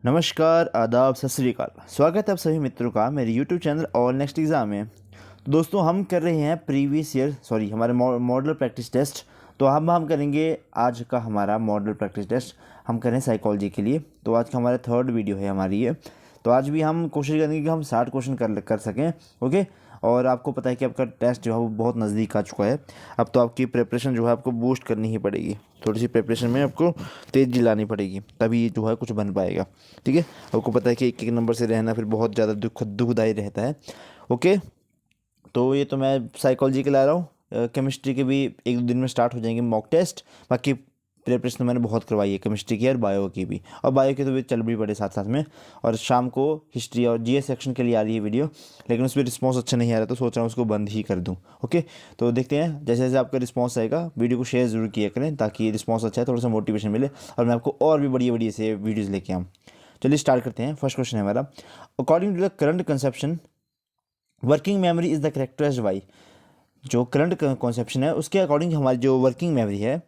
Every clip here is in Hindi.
नमस्कार, आदाब, सत श्री अकाल। स्वागत है आप सभी मित्रों का मेरे YouTube चैनल और नेक्स्ट एग्ज़ाम में। तो दोस्तों हम कर रहे हैं प्रीवियस ईयर हमारे मॉडल प्रैक्टिस टेस्ट। तो हम करेंगे आज का हमारा मॉडल प्रैक्टिस टेस्ट हम करें साइकोलॉजी के लिए। तो आज का हमारा थर्ड वीडियो है हमारी ये। तो आज भी हम कोशिश करेंगे कि हम 60 क्वेश्चन कर सकें। ओके। और आपको पता है कि आपका टेस्ट जो है वो बहुत नज़दीक आ चुका है। अब तो आपकी प्रिपरेशन जो है आपको बूस्ट करनी ही पड़ेगी। थोड़ी सी प्रिपरेशन में आपको तेज़ी लानी पड़ेगी, तभी जो है कुछ बन पाएगा। ठीक है। आपको पता है कि एक एक नंबर से रहना फिर बहुत ज़्यादा दुखदाई रहता है। ओके। तो ये तो मैं साइकोलॉजी के ला रहा हूँ। केमिस्ट्री के भी एक दो दिन में स्टार्ट हो जाएंगे मॉक टेस्ट। बाकी प्रिपरेशन तो मैंने बहुत करवाई है केमिस्ट्री की और बायो की भी, और बायो की तो भी चल भी पड़े साथ साथ में। और शाम को हिस्ट्री और जीएस सेक्शन के लिए आ रही है वीडियो, लेकिन उस पर रिस्पॉन्स अच्छा नहीं आ रहा तो सोच रहा हूँ उसको बंद ही कर दूँ। ओके। तो देखते हैं जैसे जैसे आपका रिस्पॉन्स आएगा वीडियो को शेयर ज़रूर किया करें, ताकि रिस्पॉन्स अच्छा है, थोड़ा सा मोटिवेशन मिले और मैं आपको और भी बढ़िया बढ़िया से वीडियोज़ लेके आऊँ। चलिए स्टार्ट करते हैं। फर्स्ट क्वेश्चन है हमारा, according to the current conception working memory is the characterized by. जो करंट कॉन्सेप्शन है उसके अकॉर्डिंग हमारी जो वर्किंग मेमोरी है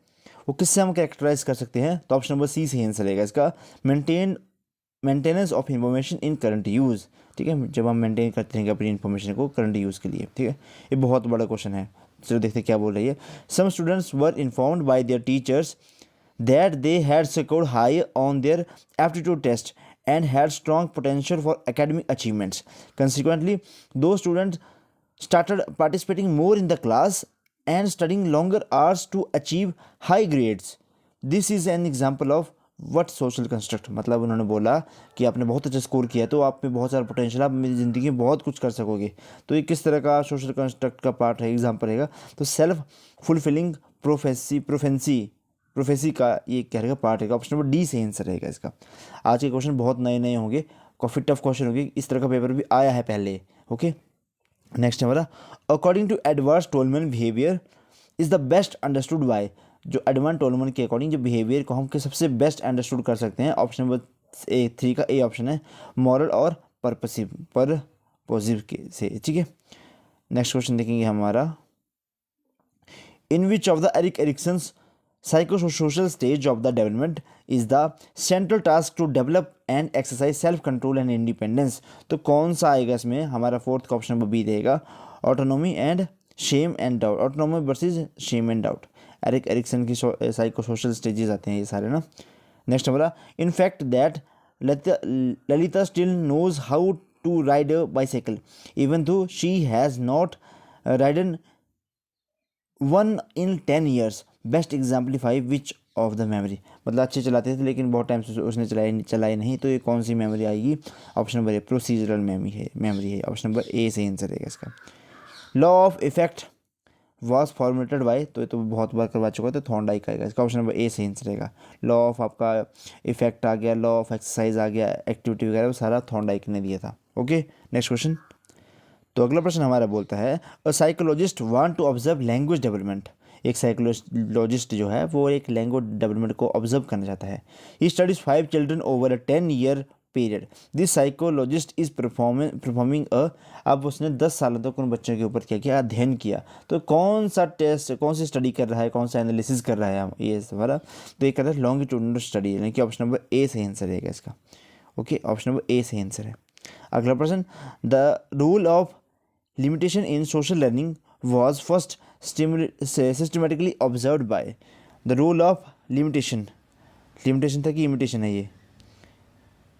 वो किससे हम कैरेक्टराइज कर सकते हैं। तो ऑप्शन नंबर सी से आंसर रहेगा इसका, maintenance of information in current use. ठीक है, जब हम मेंटेन करते हैं अपनी इंफॉर्मेशन को करंट यूज़ के लिए। ठीक है, ये बहुत बड़ा क्वेश्चन है। चलो देखते हैं क्या बोल रही है। Some students were informed by their teachers that they had scored high on their aptitude test and had strong potential for academic achievements. Consequently, those students started participating more in the class and studying longer hours to achieve high grades. This is an example of what social construct. मतलब उन्होंने बोला कि आपने बहुत अच्छा स्कोर किया तो आप में बहुत सारा पोटेंशियल, आप मेरी ज़िंदगी में बहुत कुछ कर सकोगे। तो ये किस तरह का सोशल कंस्ट्रक्ट का पार्ट है, एग्जाम्पल रहेगा। तो सेल्फ फुलफिलिंग प्रोफेसी का ये क्या रहेगा, पार्ट रहेगा। ऑप्शन नंबर डी से आंसर रहेगा इसका। आज के क्वेश्चन बहुत नए नए होंगे, काफ़ी टफ क्वेश्चन होंगे, इस तरह का पेपर भी आया है पहले। ओके। नेक्स्ट है हमारा, according to Edwards Tolman behavior is the best understood by. जो एडवर्स टोलमन के अकॉर्डिंग जो बिहेवियर को हम के सबसे बेस्ट अंडरस्टूड कर सकते हैं, ऑप्शन नंबर ए 3 का ए ऑप्शन है, मॉरल और परपोजिव के से। ठीक है। नेक्स्ट क्वेश्चन देखेंगे हमारा, in which of the Erikson's psychosocial stage of the development is the central task to develop and exercise self control and independence। तो कौन सा आएगा इसमें, हमारा फोर्थ का ऑप्शन बी रहेगा, autonomy and shame and doubt. Autonomy versus shame and doubt, Erikson की साइकोसोशल स्टेजेस आते हैं ये सारे ना। नेक्स्ट हमारा, in fact that Lalita still knows how to ride a bicycle even though she has not ridden one in 10 years, best exemplify which of the memory. मतलब अच्छे चलाते थे लेकिन बहुत टाइम से उसने चलाई नहीं, तो ये कौन सी मेमोरी आएगी। ऑप्शन नंबर ए प्रोसीजरल मेमोरी है। ऑप्शन नंबर ए से आंसर रहेगा इसका। Law of effect was formulated bye, तो ये तो बहुत बार करवा चुका है, तो थॉर्नडाइक आएगा इसका। ऑप्शन नंबर ए से आंसर रहेगा। लॉ ऑफ आपका इफेक्ट आ गया, लॉ ऑफ एक्सरसाइज आ गया, एक्टिविटी वगैरह, वो सारा थॉर्नडाइक ने दिया था। ओके। Next question. तो अगला प्रश्न हमारा बोलता है, a psychologist want to observe language development. एक साइकोलॉजिस्ट जो है वो एक लैंग्वेज डेवलपमेंट को ऑब्जर्व करना चाहता है। He studies 5 children over a 10-year period. This psychologist is performing अब उसने 10 सालों तक उन बच्चों के ऊपर क्या किया, अध्ययन किया। तो कौन सा टेस्ट, कौन सी स्टडी कर रहा है, कौन सा एनालिसिस कर रहा है ये हमारा। तो ये कर रहा है लॉन्गिट्यूडनल स्टडी, यानी कि ऑप्शन नंबर ए से आंसर रहेगा इसका। ओके, ऑप्शन नंबर ए से आंसर है। अगला प्रश्न, the rule of limitation in social learning was first systematically observed by। the rule of limitation था कि इमिटेशन है ये,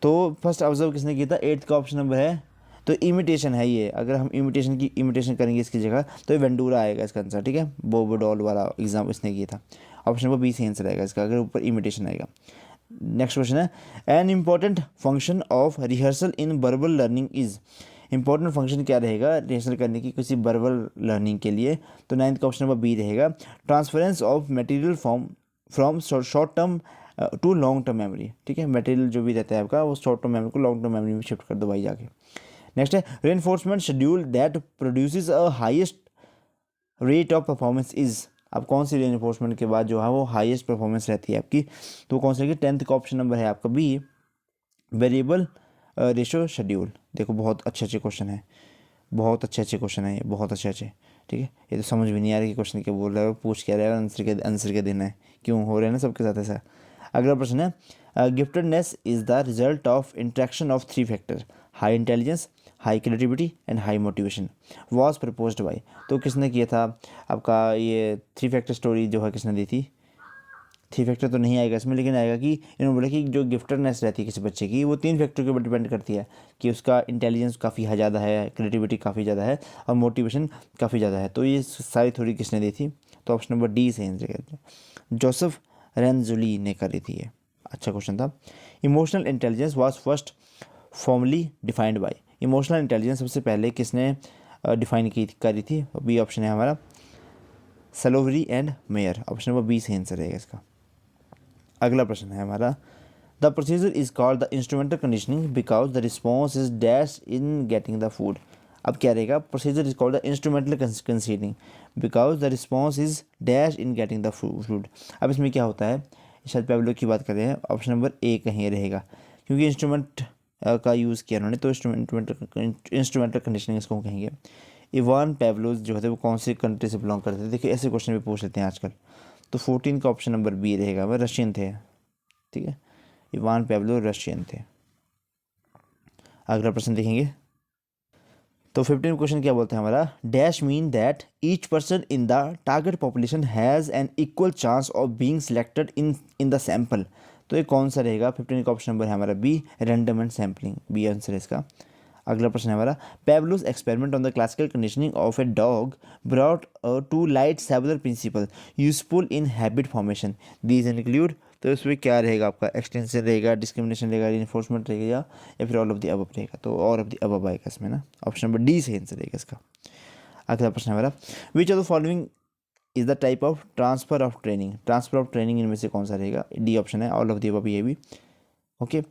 तो फर्स्ट ऑब्जर्व किसने किया था, 8th का ऑप्शन नंबर है। तो इमिटेशन है ये, अगर हम इमिटेशन करेंगे इसकी जगह तो ये वेंडूरा आएगा इसका आंसर। ठीक है, बोबोडॉल वाला एग्जाम इसने किया था। ऑप्शन नंबर बी से आंसर आएगा इसका, अगर ऊपर इमिटेशन आएगा। नेक्स्ट क्वेश्चन है, an important function of rehearsal in verbal learning is. Important function क्या रहेगा रिहर्सल करने की किसी वर्बल लर्निंग के लिए। तो 9th का ऑप्शन नंबर बी रहेगा, transference of material from short term to long term memory. ठीक है, मटेरियल जो भी रहता है आपका वो शॉर्ट टर्म मेमोरी को लॉन्ग टर्म मेमोरी में शिफ्ट कर दो भाई जाके। नेक्स्ट है, reinforcement schedule that produces a highest rate of performance is. अब कौन सी रेनफोर्समेंट के बाद जो है वो हाईएस्ट परफॉर्मेंस रहती है आपकी, तो कौन सी रहेगी। 10th का ऑप्शन नंबर है आपका बी, वेरिएबल रेशो शेड्यूल। देखो बहुत अच्छे क्वेश्चन है, बहुत अच्छे क्वेश्चन है ये, बहुत अच्छे। ठीक है, ये तो समझ भी नहीं आ रहा कि क्वेश्चन क्या बोल रहा है, पूछ क्या रहा है, आंसर क्या देना है, क्यों हो रहा है ना सबके साथ ऐसा। अगला प्रश्न है giftedness is the result of interaction of three factor, high intelligence, high creativity and high motivation, was proposed by. तो किसने किया था आपका ये थ्री फैक्टर स्टोरी जो है किसने दी थी? थ्री फैक्टर तो नहीं आएगा इसमें, लेकिन आएगा कि इन्होंने बोला कि जो गिफ्टेडनेस रहती है किसी बच्चे की वो तीन फैक्टर के ऊपर डिपेंड करती है कि उसका इंटेलिजेंस काफ़ी ज़्यादा है, क्रिएटिविटी काफ़ी ज़्यादा है और मोटिवेशन काफ़ी ज़्यादा है। तो ये सारी थ्योरी किसने दी थी? तो ऑप्शन नंबर डी सही आंसर है, जोसेफ रेंजुली ने करी थी ये। अच्छा क्वेश्चन था। Emotional intelligence was first formally defined by, emotional intelligence सबसे पहले किसने डिफाइन की करी थी? बी ऑप्शन है हमारा Salovey and Mayer, option number B सही आंसर रहेगा इसका। अगला प्रश्न है हमारा the procedure is called the instrumental conditioning because the response is dash in getting the food. अब क्या रहेगा? Procedure is called the instrumental considering because the response is dash in getting the food. अब इसमें क्या होता है? शायद पेब्लो की बात कर रहे हैं, ऑप्शन नंबर ए कहीं रहेगा क्योंकि इंस्ट्रूमेंट का यूज़ किया उन्होंने, तो इंस्ट्रूमेंटल कंडीशनिंग इसको कहेंगे। इवान पेब्लोस जो थे वो कौन से कंट्री से बिलोंग करते थे? देखिए ऐसे क्वेश्चन भी पूछ लेते हैं आजकल। तो 14 का ऑप्शन नंबर बी रहेगा, वह रशियन थे। ठीक है, इवान पेब्लो रशियन थे। अगला प्रश्न देखेंगे तो 15 क्वेश्चन क्या बोलते हैं हमारा dash mean that each person in the target population has an equal chance of being selected in the sample. तो ये कौन सा रहेगा? 15 का ऑप्शन नंबर है हमारा B, random and sampling, B answer है इसका। अगला प्रश्न है हमारा Pavlov's experiment on the classical conditioning of a dog brought to light several principle useful in habit formation, these include. तो इसमें क्या रहेगा आपका? एक्सटेंशन रहेगा, डिस्क्रिमिनेशन रहेगा, रिइंफोर्समेंट रहेगा या फिर ऑल ऑफ द अबव रहेगा? तो ऑल ऑफ द अबव आएगा इसमें ना, ऑप्शन नंबर डी सही आंसर रहेगा इसका। अगला प्रश्न है हमारा which of the following is the type of transfer of training, transfer of training इनमें से कौन सा रहेगा? डी ऑप्शन है ऑल ऑफ द अबव, ये भी ओके।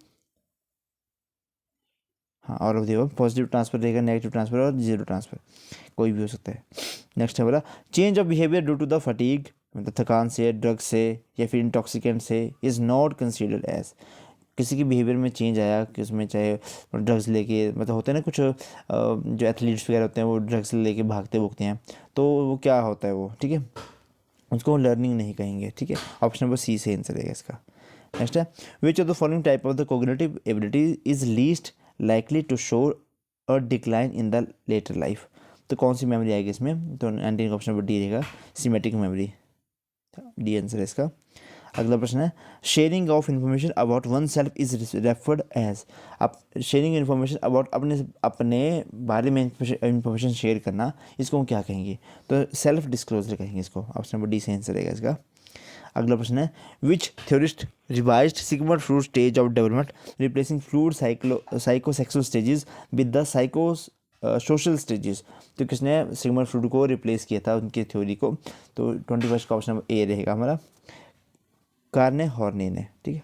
हाँ, all of the above, positive transfer रहेगा, नेगेटिव ट्रांसफर और जीरो ट्रांसफर, कोई भी हो सकता है। नेक्स्ट है हमारा change of behaviour due to the fatigue, मतलब थकान से, ड्रग से या फिर इंटॉक्सिकेंट से, इज़ नॉट कंसिडर्ड एज। किसी की बिहेवियर में चेंज आया कि उसमें चाहे ड्रग्स लेके, मतलब होते हैं ना कुछ जो एथलीट्स वगैरह होते हैं वो ड्रग्स लेके भागते भूगते हैं, तो वो क्या होता है वो? ठीक है, उसको लर्निंग नहीं कहेंगे। ठीक है, ऑप्शन नंबर सी से आंसर रहेगा इसका। नेक्स्ट है which of the following type of the cognitive ability is least likely to show a decline in the later life. तो कौन सी मेमोरी आएगी इसमें? तो 19 ऑप्शन नंबर डी रहेगा, सिमेटिक मेमोरी, डी आंसर है इसका। अगला प्रश्न है sharing of information about one self is referred as. आप शेयरिंग इन्फॉर्मेशन अबाउट अपने अपने बारे में इंफॉर्मेशन शेयर करना, इसको हम क्या कहेंगे? तो सेल्फ डिस्क्लोजर कहेंगे इसको, ऑप्शन नंबर डी से आंसर रहेगा इसका। अगला प्रश्न है which theorist revised Sigmund Freud stage of development replacing Freud psychosexual stages with the psycho social stages. तो किसने सिगमंड फ्रूड को रिप्लेस किया था उनकी थ्योरी को? तो 21 का ऑप्शन नंबर ए रहेगा हमारा, कार्ने हॉर्ने ने। ठीक है,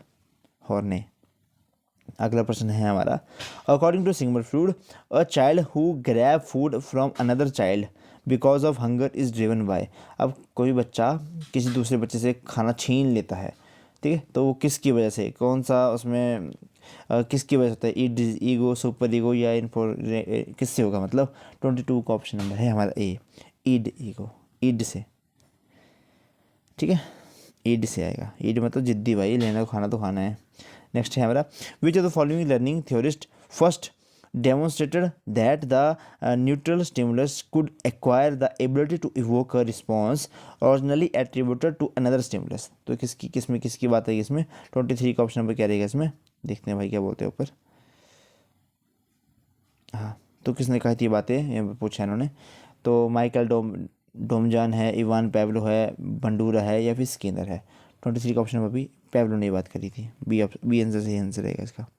हॉर्ने। अगला प्रश्न है हमारा according to Sigmund Freud a child who grab food from another child because of hunger is driven by. अब कोई बच्चा किसी दूसरे बच्चे से खाना छीन लेता है, ठीक है, तो वो किसकी वजह से, कौन सा उसमें किसकी वजह से होता है? ईड, ईगो, सुपर ईगो या किससे होगा? मतलब 22 का ऑप्शन नंबर है हमारा ए, ईड, ईगो, ईड से। ठीक है, ईड से आएगा, ईड मतलब जिद्दी भाई, लेना तो खाना है। नेक्स्ट है हमारा which of the following learning theorist first demonstrated that the neutral stimulus could acquire the ability to evoke a response originally attributed to another stimulus। तो किसकी बात है इसमें? 23 का ऑप्शन नंबर क्या रहेगा इसमें? देखते हैं भाई क्या बोलते हैं ऊपर। हाँ, तो किसने कही थी बातें, ये पूछा इन्होंने। तो माइकल डोमजान है, इवान पेब्लो है, बंडूरा है या फिर स्किनर है? 23 का ऑप्शन नंबर भी पेब्लो ने बात करी थी, बी आंसर सही आंसर रहेगा इसका।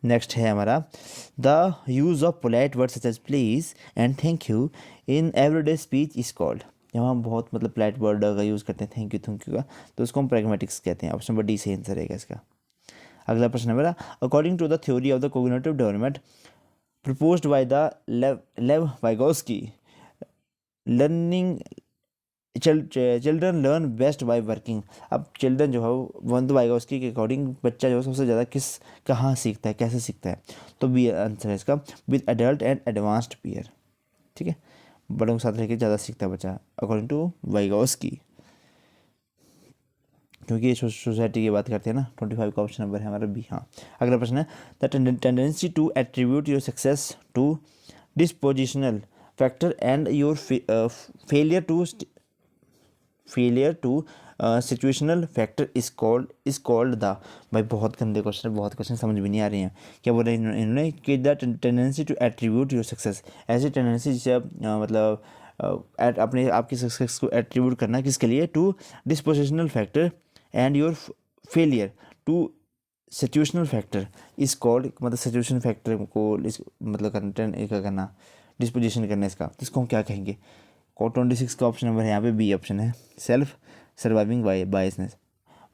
नेक्स्ट है हमारा the use of polite word such as please and thank you in everyday speech is called. जब हम बहुत मतलब पोलाइट वर्ड का यूज़ करते हैं थैंक यू का, तो उसको हम प्रैग्मेटिक्स कहते हैं, ऑप्शन नंबर डी सही आंसर रहेगा इसका। अगला प्रश्न है मेरा according to the theory of the cognitive development proposed by the Lev Vygotsky learning children learn best by working. अब चिल्ड्रन जो है वंद वाइगोस्की के अकॉर्डिंग बच्चा जो है सबसे ज़्यादा कहाँ सीखता है, कैसे सीखता है? तो बी आंसर है इसका, with adult and advanced peer. ठीक है, बड़ों के साथ रहकर ज़्यादा सीखता है बच्चा अकॉर्डिंग टू वाइगोस्की। क्योंकि ये सोसाइटी की बात करते हैं ना। 25 का ऑप्शन नंबर है हमारा बी। हाँ, अगला प्रश्न है the tendency to attribute your success to dispositional factor and your failure to situational factor is called the. भाई बहुत गंदे क्वेश्चन, बहुत क्वेश्चन समझ भी नहीं आ रहे हैं। क्या बोल रहे हैं इन्होंने कि the tendency to attribute your success, ऐसी टेंडेंसी जिसे आप मतलब अपने आपकी सक्सेस को एट्रीब्यूट करना किसके लिए, to dispositional factor and your failure to situational factor is called, मतलब सिचुएशन फैक्टर को मतलब करना डिस्पोजिशन करना इसका, तो इसको हम क्या कहेंगे। 26 का ऑप्शन नंबर है यहाँ पे बी ऑप्शन है, सेल्फ सर्वाइविंग बायसनेस।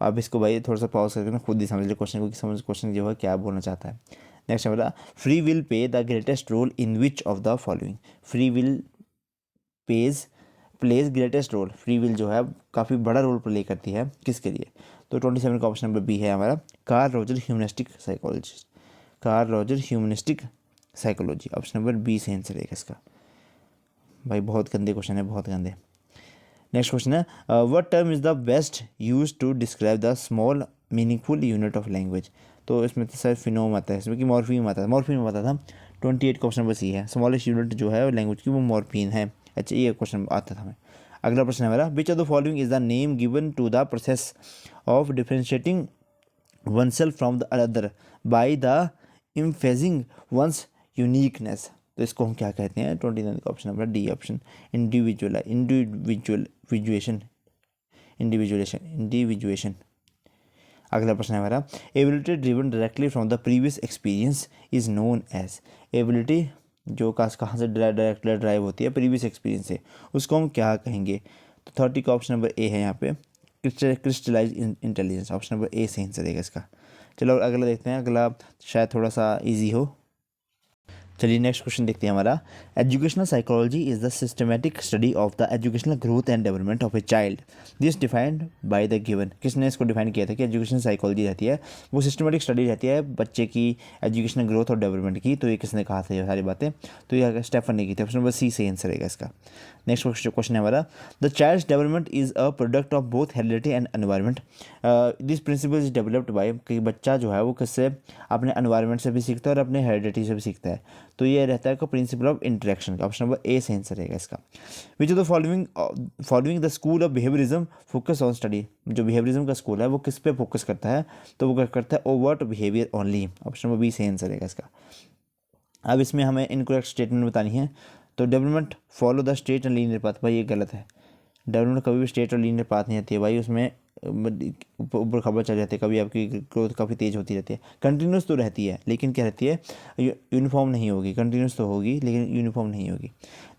आप इसको भाई थोड़ा सा पॉज करके ना खुद ही समझ लो क्वेश्चन को, कि समझ क्वेश्चन जो है क्या बोलना चाहता है। नेक्स्ट है free will pay the greatest role in which of the following. Free will plays greatest role, free will जो है काफ़ी बड़ा रोल प्ले करती है किसके लिए, तो 27 का ऑप्शन नंबर बी है हमारा, Carl Roger humanistic psychologist, Carl Roger humanistic psychology, option number B से आंसर है इसका। भाई बहुत गंदे क्वेश्चन है, बहुत गंदे। नेक्स्ट क्वेश्चन है what term is the best use to describe the small meaningful unit of language. तो इसमें तो सर फिनोम आता है, इसमें कि मॉर्फीम आता है, मॉर्फीम आता था। 28 का ऑप्शन नंबर सी है, स्मॉलेस्ट यूनिट जो है लैंग्वेज की वो मॉर्फीन है। अच्छा, ये क्वेश्चन आता था हमें। अगला प्रश्न है मेरा, which of the following is the name given to the process of differentiating one self from the other by the emphasizing one's uniqueness. तो इसको हम क्या कहते हैं, 29 का option number D option, individuation. अगला प्रश्न है हमारा, ability driven directly from the previous experience is known as. Ability जो कहाँ से डायरेक्टली ड्राइव होती है, प्रीवियस एक्सपीरियंस से, उसको हम क्या कहेंगे। तो 30 का ऑप्शन नंबर ए है यहाँ पे, crystallize intelligence, option number A से आंसर देगा इसका। चलो अगला देखते हैं, अगला शायद थोड़ा सा इजी हो। चलिए नेक्स्ट क्वेश्चन देखते हैं हमारा, educational psychology is the systematic study of the educational growth and development of a child, this defined by the given. किसने इसको डिफाइन किया था कि एजुकेशनल साइकोलॉजी रहती है वो सिस्टमेटिक स्टडी रहती है बच्चे की एजुकेशनल ग्रोथ और डेवलपमेंट की। तो ये किसने कहा था ये सारी बातें, तो ये स्टेफन ने की थी, ऑप्शन नंबर सी से आंसर रहेगा इसका। नेक्स्ट क्वेश्चन है हमारा, the child's development is a product of both heredity and environment, this principle is developed by, कि बच्चा जो है वो किससे, अपने एनवायरनमेंट से भी सीखता है और अपने हेरिडिटी से भी सीखता है। तो ये रहता है प्रिंसिपल ऑफ इंटरेक्शन का, ऑप्शन नंबर ए से आंसर रहेगा इसका। विच of the following the school of behaviourism focus on study, जो बिहेवियरिज्म का स्कूल है वो किस पे फोकस करता है, तो वो करता है overt behaviour only, option number B से आंसर रहेगा इसका। अब इसमें हमें इनकरेक्ट स्टेटमेंट बतानी है। तो development follow the straight and linear path, भाई ये गलत है। डेवलपमेंट कभी भी स्ट्रेट और लीनियर पाथ नहीं आती है भाई, उसमें ऊपर खबर चल जाती है, कभी आपकी ग्रोथ काफ़ी तेज़ होती रहती है। कंटिन्यूस तो रहती है लेकिन क्या रहती है, यूनिफॉर्म नहीं होगी। कंटिन्यूस तो होगी लेकिन यूनिफॉर्म नहीं होगी।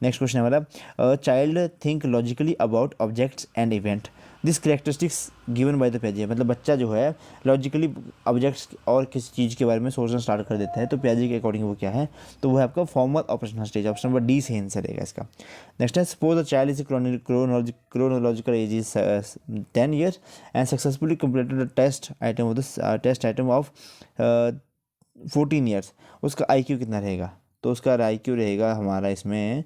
नेक्स्ट क्वेश्चन है हमारा, child think logically about objects and event, this characteristics given by the पियाजे, मतलब बच्चा जो है लॉजिकली ऑब्जेक्ट्स और किसी चीज़ के बारे में सोचना स्टार्ट कर देता है। तो पियाजे के अकॉर्डिंग वो क्या है, तो वो है आपका formal operational stage, option number D से आंसर रहेगा इसका। नेक्स्ट है, suppose the child is chronological age is 10 years and successfully completed the test item of 14 years, उसका IQ कितना रहेगा, तो उसका IQ रहेगा हमारा इसमें,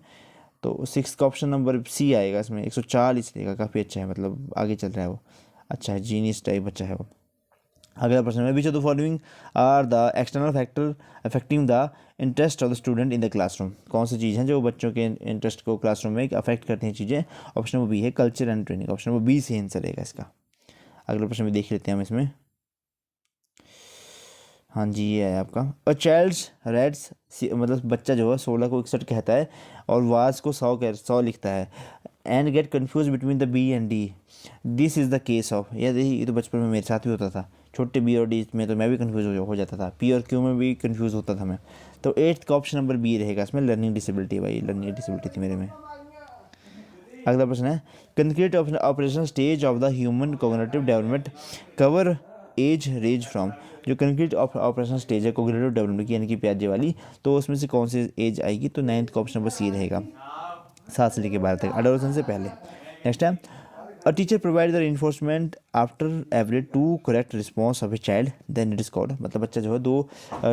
तो 6 का ऑप्शन नंबर सी आएगा इसमें, 140 रहेगा। काफ़ी अच्छा है, मतलब आगे चल रहा है वो, अच्छा है, जीनियस टाइप बच्चा है वो। अगला प्रश्न है, which of the following are the external factor affecting the interest of the student in the classroom, कौन सी चीज़ हैं जो बच्चों के इंटरेस्ट को क्लासरूम में अफेक्ट करती हैं चीज़ें, ऑप्शन नंबर बी है culture and training, option number B से आंसर रहेगा इसका। अगला प्रश्न भी देख लेते हैं हम इसमें, हाँ जी ये है आपका, अ चाइल्ड्स रेड्स, मतलब बच्चा जो है 16 को 61 कहता है और वाज को 100 लिखता है, and get confuse between the B and D, this is the case of, ये तो बचपन में मेरे साथ भी होता था, छोटे बी और डी में तो मैं भी कन्फ्यूज हो जाता था, पी और क्यू में भी कन्फ्यूज होता था मैं। तो 8th का ऑप्शन नंबर बी रहेगा इसमें, लर्निंग डिसेबिलिटी, भाई लर्निंग डिसेबिलिटी थी मेरे में। अगला प्रश्न है, concrete operation stage of the human cognitive development cover age range from, जो कंक्रीट ऑपरेशन स्टेज है कोग्निटिव डेवलपमेंट की यानी कि प्याजे वाली, तो उसमें से कौन सी एज आएगी, तो 9th का ऑप्शन नंबर सी रहेगा, 7 से लेकर 12 तक, एडोलेसेंस से पहले। नेक्स्ट है, a teacher provide the reinforcement after every two correct response of a child then it is called, मतलब बच्चा जो है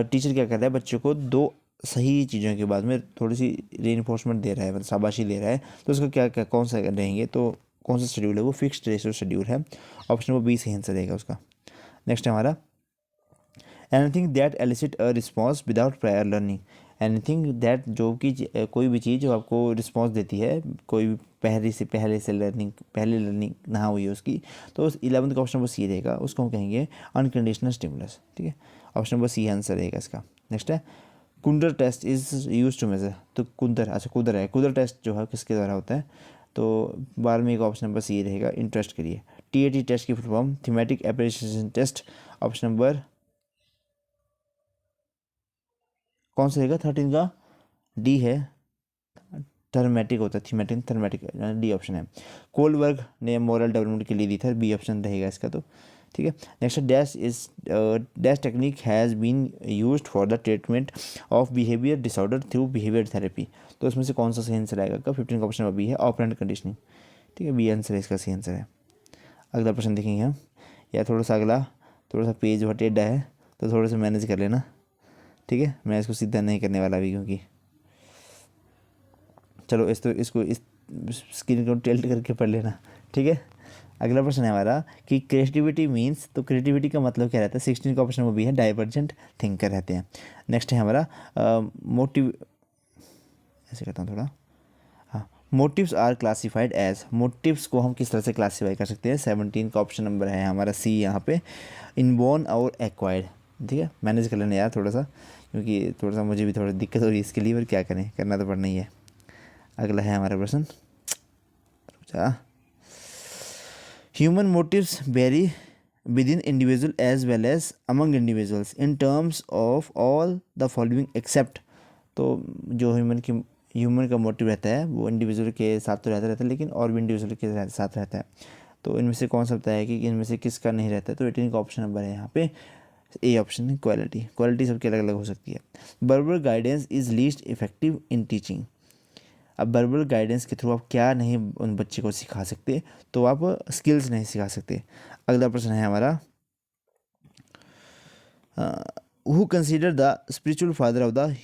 टीचर क्या कर रहा है, बच्चे को 2 सही चीज़ों के बाद में थोड़ी सी रीइंफोर्समेंट दे रहा है, मतलब शाबाशी दे रहा है, तो उसको क्या क्या कौन सा रहेंगे, तो कौन सा शेड्यूल है वो फिक्स्ड रेशियो शेड्यूल है। ऑप्शन नंबर बी सही आंसर रहेगा उसका। नेक्स्ट है हमारा anything that elicit a response without prior learning. Anything that जो कि कोई भी चीज़ जो आपको रिस्पॉन्स देती है, कोई भी पहले से लर्निंग ना हुई है उसकी, तो उस 11th का ऑप्शन नंबर सी रहेगा, उसको हम कहेंगे अनकंडीशनल स्टिमुलस। ठीक है, ऑप्शन नंबर सी आंसर रहेगा इसका। नेक्स्ट है Kuder test is use to measure. तो कुंदर, अच्छा कुदर है, कुदर टेस्ट जो है किसके द्वारा होता है, तो 12वीं का ऑप्शन नंबर सी रहेगा, इंटरेस्ट के लिए। टीएटी टेस्ट की full form thematic appreciation test. Option number कौन सा रहेगा 13 का, डी है, थर्मेटिक होता है, थीमेटिक थर्मेटिक, डी ऑप्शन है। कोलबर्ग ने मोरल डेवलपमेंट के लिए दी था, बी ऑप्शन रहेगा इसका। तो ठीक है, next dash is dash technique has been used for the treatment of behaviour disorder through behaviour therapy. तो इसमें से कौन सा सही आंसर आएगा? 15 का ऑप्शन बी है, ऑपरेंट कंडीशनिंग। ठीक है, बी आंसर है इसका, सही आंसर है। अगला प्रश्न देखेंगे हम, या थोड़ा सा अगला, थोड़ा सा पेज बहुत टेढ़ा है तो थोड़ा सा मैनेज कर लेना। ठीक है, मैं इसको सीधा नहीं करने वाला अभी, क्योंकि चलो इसको इस स्क्रीन को टिल्ट करके पढ़ लेना। ठीक है, अगला प्रश्न है हमारा कि क्रिएटिविटी मीन्स, तो क्रिएटिविटी का मतलब क्या रहता है? 16 का ऑप्शन वो भी है, डाइवर्जेंट थिंकर रहते हैं। नेक्स्ट है हमारा मोटिव, ऐसे कहता हूँ थोड़ा, हाँ, motives are classified as. Motives को हम किस तरह से क्लासीफाई कर सकते हैं? 17 का ऑप्शन नंबर है हमारा सी यहाँ पे, इनबोर्न और एक्वायर्ड। ठीक है, मैनेज कर लेना यार थोड़ा सा, क्योंकि थोड़ा सा मुझे भी थोड़ा दिक्कत हो रही है इसके लिए, पर क्या करें, करना तो पड़ना ही है। अगला है हमारा प्रश्न, human motives vary within individual as well as among individuals in terms of all the following except. तो जो ह्यूमन का मोटिव रहता है वो इंडिविजुअल के साथ तो रहता है, लेकिन और भी इंडिविजुअल के साथ रहता है। तो इनमें से कौन सा बताया कि इनमें से किसका नहीं रहता है? तो 18 का ऑप्शन नंबर है यहाँ पे, ए ऑप्शन है, क्वालिटी। क्वालिटी सबकी अलग अलग हो सकती है। Verbal guidance is least effective in teaching. अब वर्बल गाइडेंस के थ्रू आप क्या नहीं उन बच्चे को सिखा सकते? तो आप स्किल्स नहीं सिखा सकते। अगला प्रश्न है हमारा, who consider the spiritual father of the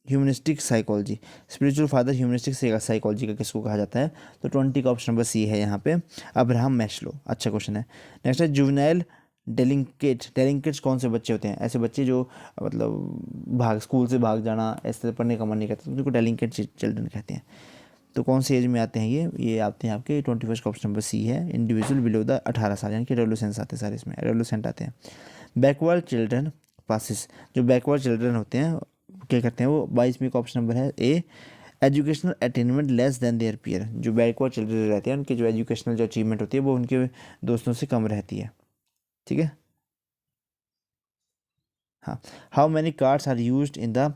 humanistic psychology. Spiritual father humanistic psychology का किसको कहा जाता है? तो 20 का ऑप्शन नंबर सी है यहाँ पे, अब्राहम मैस्लो। अच्छा क्वेश्चन है। नेक्स्ट है जुवेनाइल डेलिंकेट्स कौन से बच्चे होते हैं? ऐसे बच्चे जो मतलब स्कूल से भाग जाना, ऐसे पढ़ने का मन नहीं करता, तो उनको डेलिंकेट चिल्ड्रन कहते हैं। तो कौन से एज में आते हैं ये आते हैं आपके 21 का ऑप्शन नंबर सी है, इंडिविजुअल बिलो द 18 साल, यानी कि एडोलेसेंस आते हैं सारे इसमें, एडोलेसेंट आते हैं। बैकवर्ड चिल्ड्रन पासिस, जो बैकवर्ड चिल्ड्रन होते हैं क्या करते हैं वो? 22वीं का ऑप्शन नंबर है A, educational attainment less than their peer. जो बैकवर्ड चिल्ड्रन रहते हैं उनकी जो एजुकेशनल जो अचीवमेंट होती है वो उनके दोस्तों से कम रहती है। ठीक है, हाँ। How many cards are used in the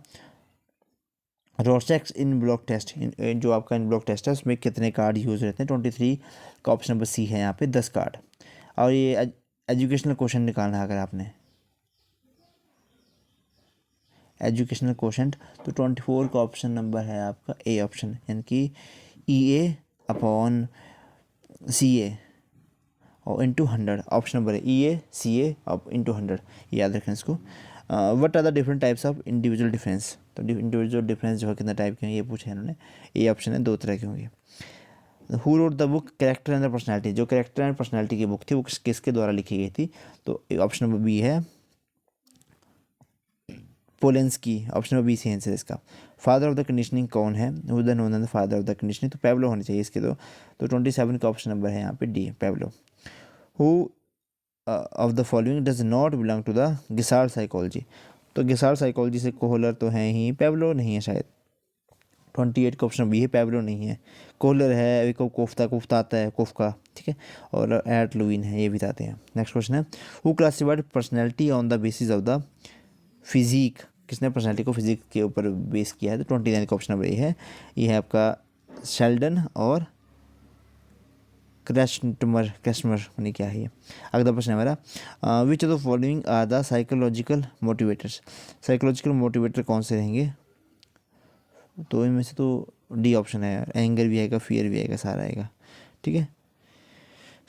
Rorschach's ink blot test. जो आपका इन ब्लॉक टेस्ट है उसमें कितने कार्ड यूज़ रहते हैं? 23 का ऑप्शन नंबर सी है यहाँ पे, 10 कार्ड। और ये एजुकेशनल क्वेश्चन निकालना है अगर आपने, एजुकेशनल क्वेश्चन, तो 24 का ऑप्शन नंबर है आपका ए ऑप्शन, यानी कि EA अपॉन CA और इंटू 100। ऑप्शन नंबर है EA CA और इंटू 100, याद रखें इसको। What are the different types of individual difference. तो इंडिविजुअल डिफरेंस जो है कितना टाइप के हैं ये पूछे इन्होंने। ए ऑप्शन है, 2 तरह के होंगे। Who wrote the book character and the personality. जो कैरेक्टर एंड पर्सनैलिटी की बुक थी वो किसके द्वारा लिखी गई थी? तो ऑप्शन नंबर बी है, Polanski. Option number B C answer इसका। फादर ऑफ द कंडीशनिंग कौन है? Who the known the father of the conditioning? तो पैब्लो होने चाहिए इसके। तो 27 का ऑप्शन नंबर है यहाँ पे D, Pavlov. Who of the following does not belong to the Gestalt psychology. तो गिसार्ड साइकोलॉजी से कोहलर तो है ही, पैब्लो नहीं है शायद। 28 का ऑप्शन बी है, पैब्लो नहीं है। कोहलर है, एक कोफ्ता आता है, कोफ्का, ठीक है, और एट लुइन है, ये भी बताते हैं। नेक्स्ट क्वेश्चन है, who classified personality on the basis of the physique. किसने पर्सनैलिटी को फिजिक के ऊपर बेस किया है? तो 29 का ऑप्शन नंबर ये है आपका शेल्डन और क्रैशमर यानी क्या है ये। अगला प्रश्न है हमारा, which of the following are the psychological motivators. Psychological motivator कौन से रहेंगे? तो इनमें से तो डी ऑप्शन है, एंगर भी आएगा, फियर भी आएगा, सारा आएगा। ठीक है,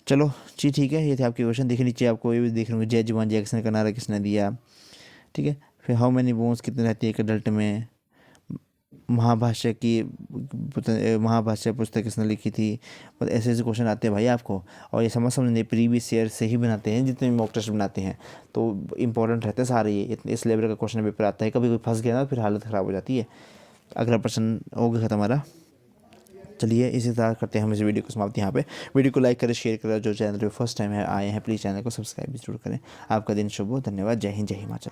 चलो जी, ठीक है, ये थे आपके क्वेश्चन। देखिए नीचे आपको ये भी देख रहे होंगे, जय जवान जय किसान का नारा किसने दिया। ठीक है, फिर हाउ मैनी बोन्स कितने रहती है एक अडल्ट में, महाभाष्य की महाभाष्य पुस्तक किसने लिखी थी। मतलब ऐसे ऐसे क्वेश्चन आते हैं भाई आपको, और ये समझने प्रीवियस ईयर से ही बनाते हैं जितने भी मॉक टेस्ट बनाते हैं, तो इंपॉर्टेंट रहते हैं सारे ये, इस लेवल का क्वेश्चन पेपर आता है। कभी कोई फंस गया ना फिर हालत ख़राब हो जाती है। अगला प्रश्न हो गया खत्म हमारा। चलिए इसी तरह करते हैं हम इस वीडियो को समाप्त यहाँ पे। वीडियो को लाइक करें, शेयर करें, जो चैनल पे फर्स्ट टाइम है आए हैं प्लीज़ चैनल को सब्सक्राइब भी जरूर करें। आपका दिन शुभ हो, धन्यवाद, जय हिंद, जय हिमाचल।